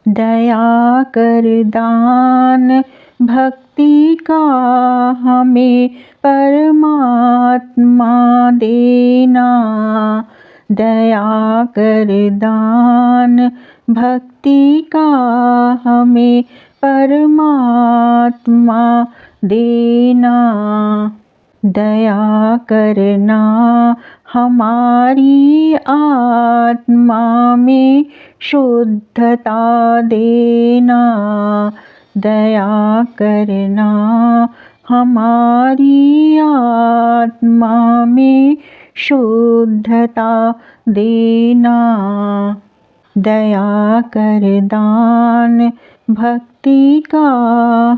दया कर दान भक्ति का हमें परमात्मा देना। दया कर दान भक्ति का हमें परमात्मा देना। दया करना हमारी आत्मा में शुद्धता देना। दया करना हमारी आत्मा में शुद्धता देना। दया कर दान भक्ति का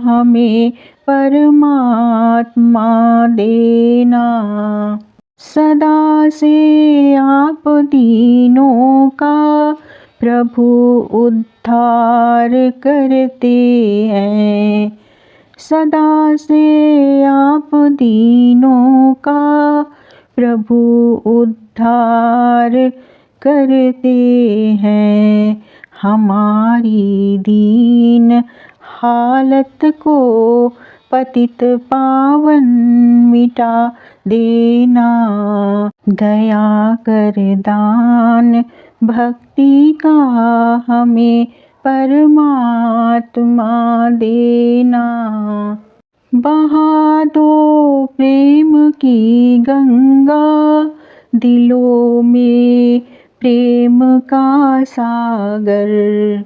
हमें परमात्मा देना। सदा से आप दीनों का प्रभु उद्धार करते हैं। सदा से आप दीनों का प्रभु उद्धार करते हैं। हमारी दीन हालत को पतित पावन मिटा देना। दया कर दान भक्ति का हमें परमात्मा देना। बहा दो प्रेम की गंगा दिलों में प्रेम का सागर।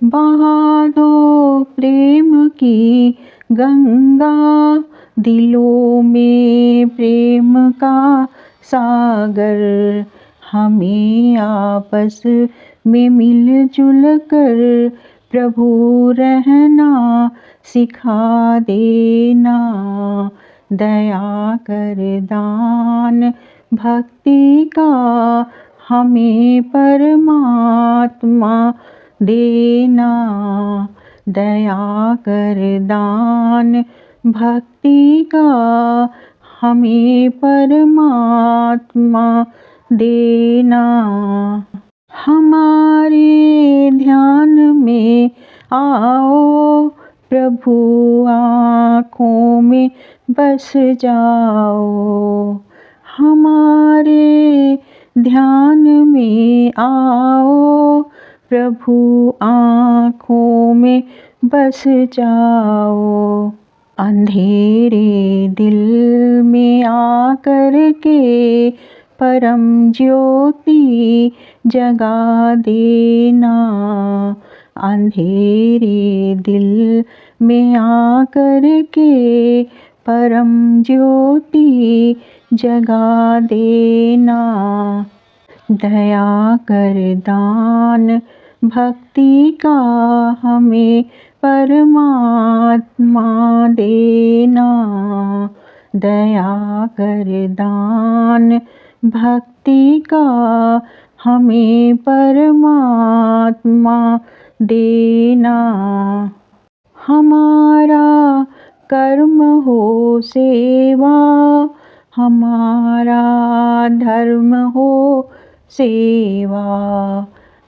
बहा दो प्रेम की गंगा दिलों में प्रेम का सागर। हमें आपस में मिलजुल कर प्रभु रहना सिखा देना। दया कर दान भक्ति का हमें परमात्मा देना। दया कर दान भक्ति का हमें परमात्मा देना। हमारे ध्यान में आओ प्रभु आँखों में बस जाओ। हमारे ध्यान में आओ प्रभु आँखों में बस जाओ। अंधेरे दिल में आकर के परम ज्योति जगा देना। अंधेरे दिल में आकर के परम ज्योति जगा देना। दया कर दान भक्ति का हमें परमात्मा देना। दया कर दान भक्ति का हमें परमात्मा देना। हमारा कर्म हो सेवा, हमारा धर्म हो सेवा।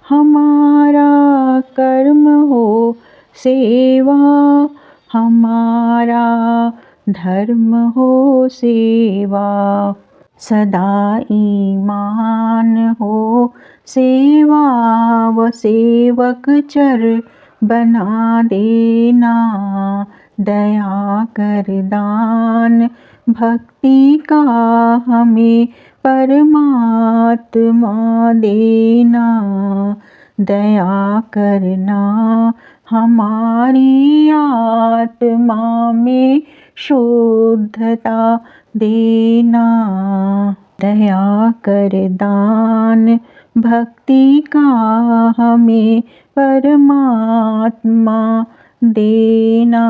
हमारा कर्म हो सेवा, हमारा धर्म हो सेवा। सदा ईमान हो सेवा व सेवक चर बना देना। दया कर दान भक्ति का हमें परमात्मा देना। दया करना हमारी आत्मा में शुद्धता देना। दया कर दान भक्ति का हमें परमात्मा देना।